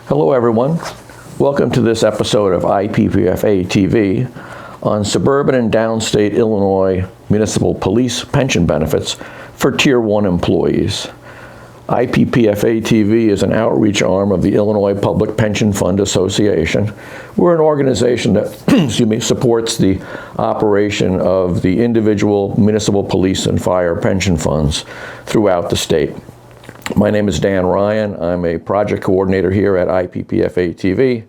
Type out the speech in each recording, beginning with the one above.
Hello everyone. Welcome to this episode of IPPFA TV on suburban and downstate Illinois municipal police pension benefits for Tier 1 employees. IPPFA TV is an outreach arm of the Illinois Public Pension Fund Association. We're an organization that supports the operation of the individual municipal police and fire pension funds throughout the state. My name is Dan Ryan. I'm a project coordinator here at IPPFA TV.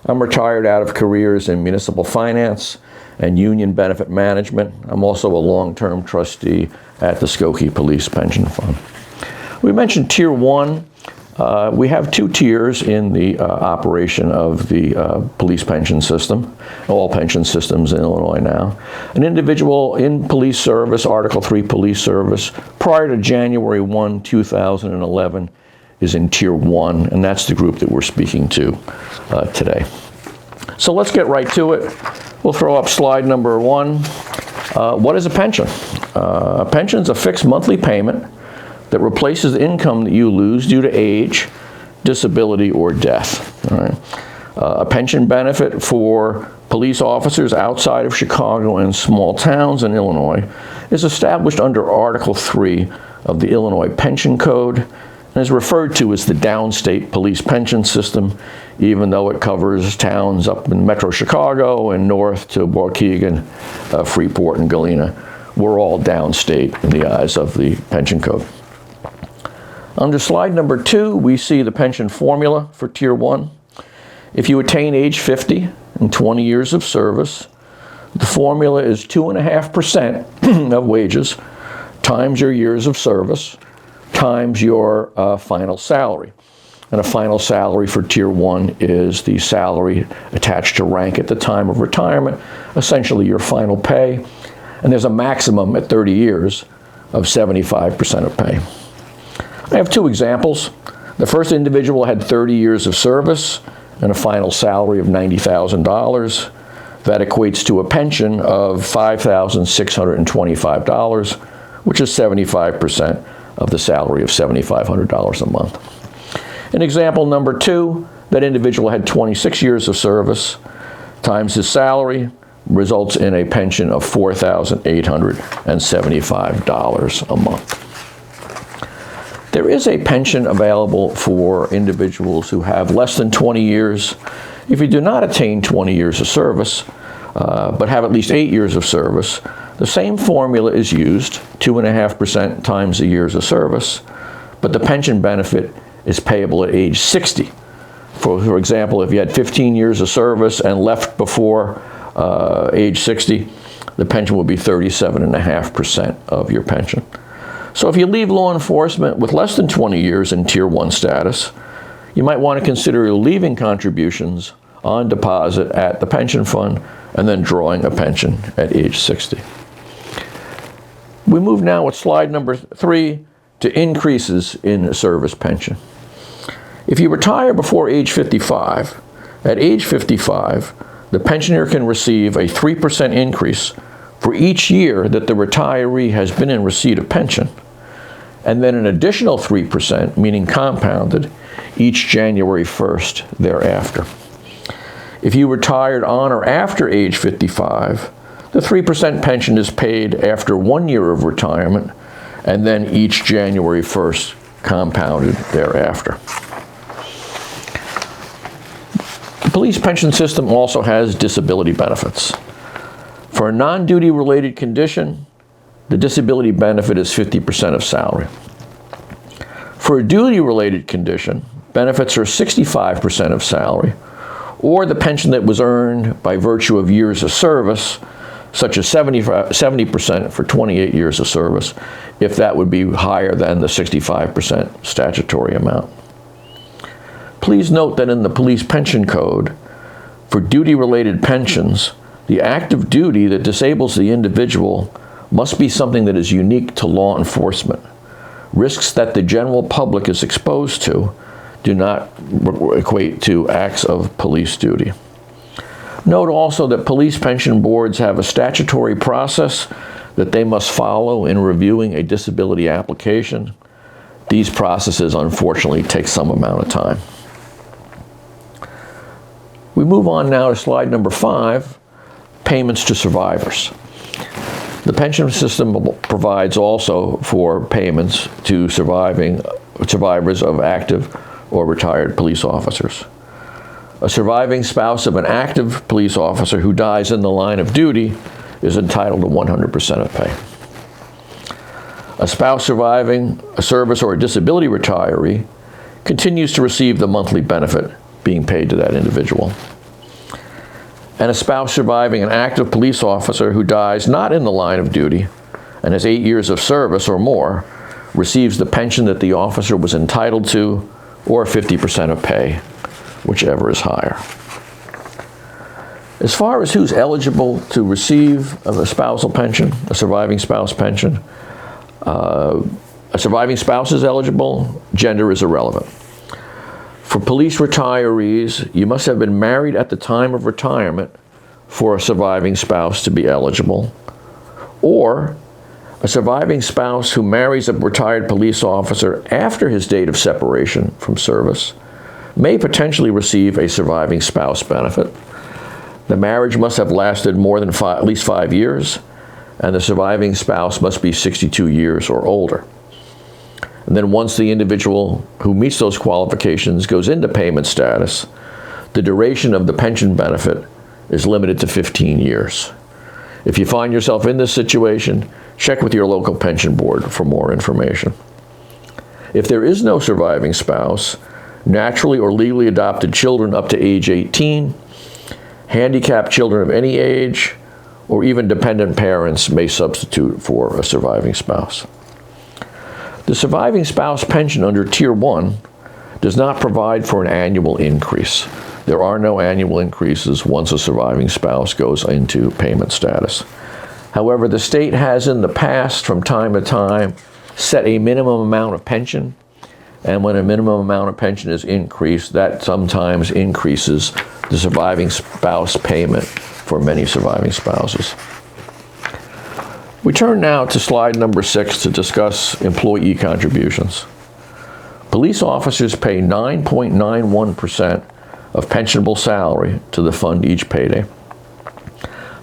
I'm retired out of careers in municipal finance and union benefit management. I'm also a long-term trustee at the Skokie Police Pension Fund. We mentioned Tier 1. We have two tiers in the operation of the police pension system, all pension systems in Illinois now. An individual in police service, Article 3 police service, prior to January 1, 2011, is in Tier 1, and that's the group that we're speaking to today. So let's get right to it. We'll throw up slide number 1. What is a pension? A pension is a fixed monthly payment that replaces the income that you lose due to age, disability, or death. All right. A pension benefit for police officers outside of Chicago and small towns in Illinois is established under Article 3 of the Illinois Pension Code and is referred to as the Downstate Police Pension System, even though it covers towns up in Metro Chicago and north to Waukegan, Freeport, and Galena. We're all downstate in the eyes of the pension code. Under slide number 2, we see the pension formula for Tier 1. If you attain age 50 and 20 years of service, the formula is 2.5% of wages times your years of service times your final salary. And a final salary for Tier 1 is the salary attached to rank at the time of retirement, essentially your final pay. And there's a maximum at 30 years of 75% of pay. I have two examples. The first individual had 30 years of service and a final salary of $90,000. That equates to a pension of $5,625, which is 75% of the salary of $7,500 a month. In example number 2, that individual had 26 years of service times his salary results in a pension of $4,875 a month. There is a pension available for individuals who have less than 20 years. If you do not attain 20 years of service, but have at least 8 years of service, the same formula is used, 2.5% times the years of service, but the pension benefit is payable at age 60. For example, if you had 15 years of service and left before age 60, the pension would be 37.5% of your pension. So if you leave law enforcement with less than 20 years in Tier 1 status, you might want to consider leaving contributions on deposit at the pension fund and then drawing a pension at age 60. We move now with slide number 3 to increases in service pension. If you retire before age 55, at age 55, the pensioner can receive a 3% increase for each year that the retiree has been in receipt of pension, and then an additional 3%, meaning compounded, each January 1st thereafter. If you retired on or after age 55, the 3% pension is paid after 1 year of retirement, and then each January 1st compounded thereafter. The police pension system also has disability benefits. For a non-duty related condition, the disability benefit is 50% of salary. For a duty-related condition, benefits are 65% of salary, or the pension that was earned by virtue of years of service, such as 70% for 28 years of service, if that would be higher than the 65% statutory amount. Please note that in the Police Pension Code, for duty-related pensions, the active duty that disables the individual must be something that is unique to law enforcement. Risks that the general public is exposed to do not equate to acts of police duty. Note also that police pension boards have a statutory process that they must follow in reviewing a disability application. These processes, unfortunately, take some amount of time. We move on now to slide number 5, payments to survivors. The pension system provides also for payments to survivors of active or retired police officers. A surviving spouse of an active police officer who dies in the line of duty is entitled to 100% of pay. A spouse surviving a service or a disability retiree continues to receive the monthly benefit being paid to that individual. And a spouse surviving an active police officer who dies not in the line of duty and has 8 years of service or more receives the pension that the officer was entitled to, or 50% of pay, whichever is higher. As far as who's eligible to receive a spousal pension, a surviving spouse pension, a surviving spouse is eligible, gender is irrelevant. For police retirees, you must have been married at the time of retirement for a surviving spouse to be eligible, or a surviving spouse who marries a retired police officer after his date of separation from service may potentially receive a surviving spouse benefit. The marriage must have lasted more than at least 5 years, and the surviving spouse must be 62 years or older. And then once the individual who meets those qualifications goes into payment status, the duration of the pension benefit is limited to 15 years. If you find yourself in this situation, check with your local pension board for more information. If there is no surviving spouse, naturally or legally adopted children up to age 18, handicapped children of any age, or even dependent parents may substitute for a surviving spouse. The surviving spouse pension under Tier 1 does not provide for an annual increase. There are no annual increases once a surviving spouse goes into payment status. However, the state has in the past, from time to time, set a minimum amount of pension, and when a minimum amount of pension is increased, that sometimes increases the surviving spouse payment for many surviving spouses. We turn now to slide number 6 to discuss employee contributions. Police officers pay 9.91% of pensionable salary to the fund each payday.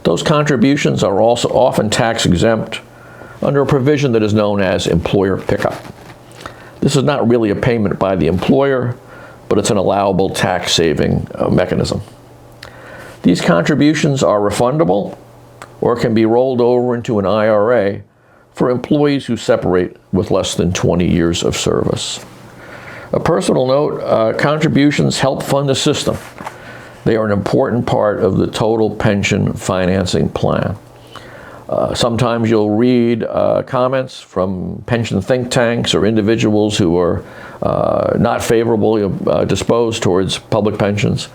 Those contributions are also often tax exempt under a provision that is known as employer pickup. This is not really a payment by the employer, but it's an allowable tax saving mechanism. These contributions are refundable or can be rolled over into an IRA for employees who separate with less than 20 years of service. A personal note, contributions help fund the system. They are an important part of the total pension financing plan. Sometimes you'll read comments from pension think tanks or individuals who are not favorably disposed towards public pensions,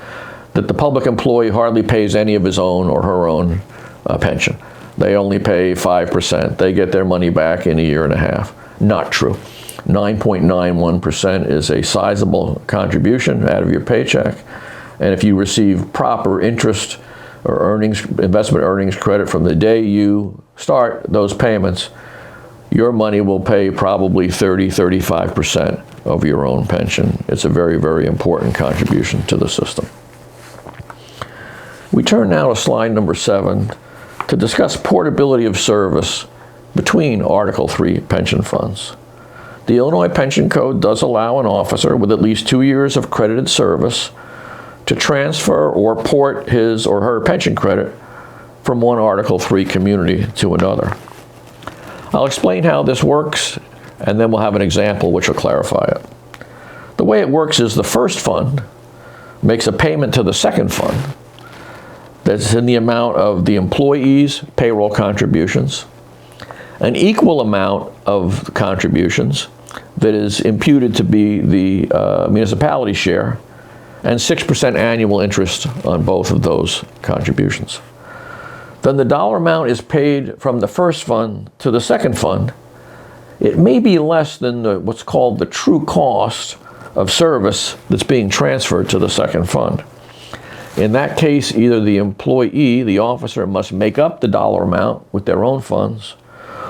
that the public employee hardly pays any of his own or her own pension. They only pay 5%. They get their money back in a year and a half. Not true. 9.91% is a sizable contribution out of your paycheck. And if you receive proper interest or investment earnings credit from the day you start those payments, your money will pay probably 35% of your own pension. It's a very, very important contribution to the system. We turn now to slide number 7 to discuss portability of service between Article 3 pension funds. The Illinois Pension Code does allow an officer with at least 2 years of credited service to transfer or port his or her pension credit from one Article 3 community to another. I'll explain how this works, and then we'll have an example which will clarify it. The way it works is the first fund makes a payment to the second fund that's in the amount of the employee's payroll contributions, an equal amount of contributions that is imputed to be the municipality share, and 6% annual interest on both of those contributions. Then the dollar amount is paid from the first fund to the second fund. It may be less than what's called the true cost of service that's being transferred to the second fund. In that case, either the employee, the officer, must make up the dollar amount with their own funds,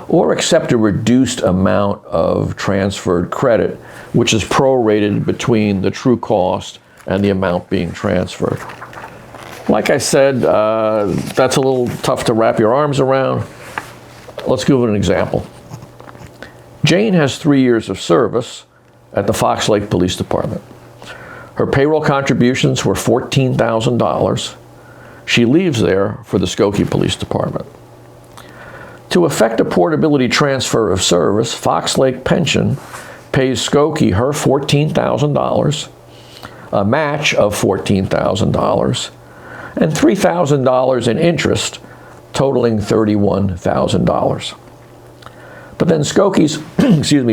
or accept a reduced amount of transferred credit, which is prorated between the true cost and the amount being transferred. Like I said, that's a little tough to wrap your arms around. Let's give it an example. Jane has 3 years of service at the Fox Lake Police Department. Her payroll contributions were $14,000. She leaves there for the Skokie Police Department. To effect a portability transfer of service, Fox Lake Pension pays Skokie her $14,000, a match of $14,000, and $3,000 in interest, totaling $31,000. But then Skokie's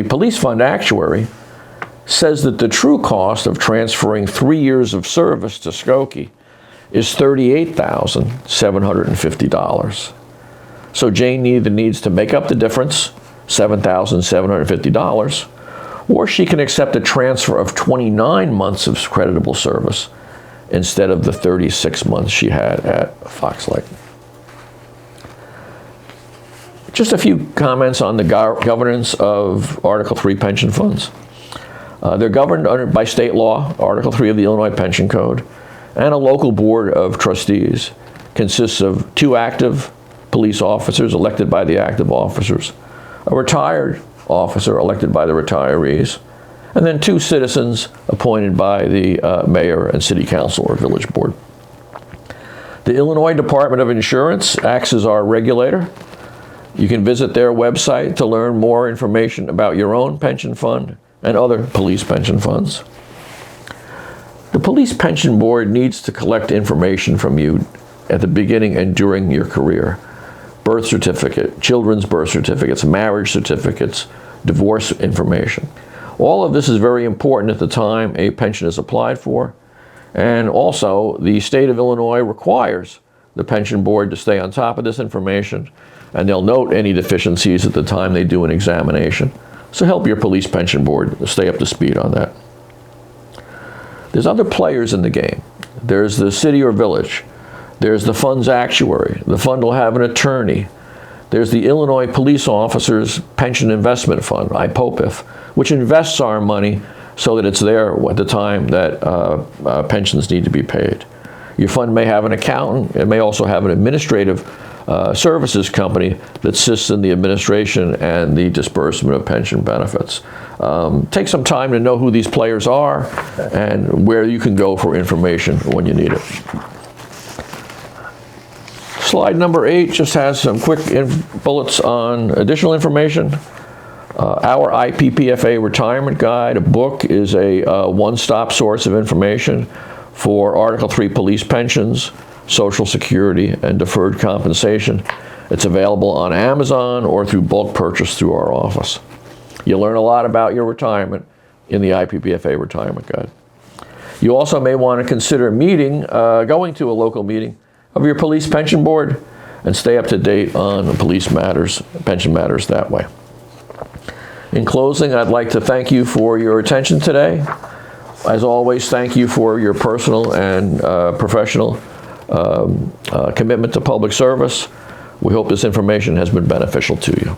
police fund actuary says that the true cost of transferring 3 years of service to Skokie is $38,750. So Jane either needs to make up the difference, $7,750, or she can accept a transfer of 29 months of creditable service instead of the 36 months she had at Fox Lake. Just a few comments on the governance of Article 3 pension funds. They're governed by state law, Article 3 of the Illinois Pension Code, and a local board of trustees. Consists of 2 active police officers elected by the active officers, a retired officer elected by the retirees, and then 2 citizens appointed by the mayor and city council or village board. The Illinois Department of Insurance acts as our regulator. You can visit their website to learn more information about your own pension fund and other police pension funds. The Police Pension Board needs to collect information from you at the beginning and during your career. Birth certificate, children's birth certificates, marriage certificates, divorce information. All of this is very important at the time a pension is applied for. And also, the state of Illinois requires the pension board to stay on top of this information, and they'll note any deficiencies at the time they do an examination. So help your police pension board stay up to speed on that. There's other players in the game. There's the city or village. There's the fund's actuary. The fund will have an attorney. There's the Illinois Police Officers Pension Investment Fund, IPPFA, which invests our money so that it's there at the time that pensions need to be paid. Your fund may have an accountant. It may also have an administrative services company that assists in the administration and the disbursement of pension benefits. Take some time to know who these players are and where you can go for information when you need it. Slide number 8 just has some quick bullets on additional information. Our IPPFA Retirement Guide, a book, is a one-stop source of information for Article 3 police pensions, Social Security, and deferred compensation. It's available on Amazon or through bulk purchase through our office. You'll learn a lot about your retirement in the IPPFA Retirement Guide. You also may want to consider going to a local meeting of your police pension board and stay up to date on police matters, pension matters that way. In closing, I'd like to thank you for your attention today. As always, thank you for your personal and professional commitment to public service. We hope this information has been beneficial to you.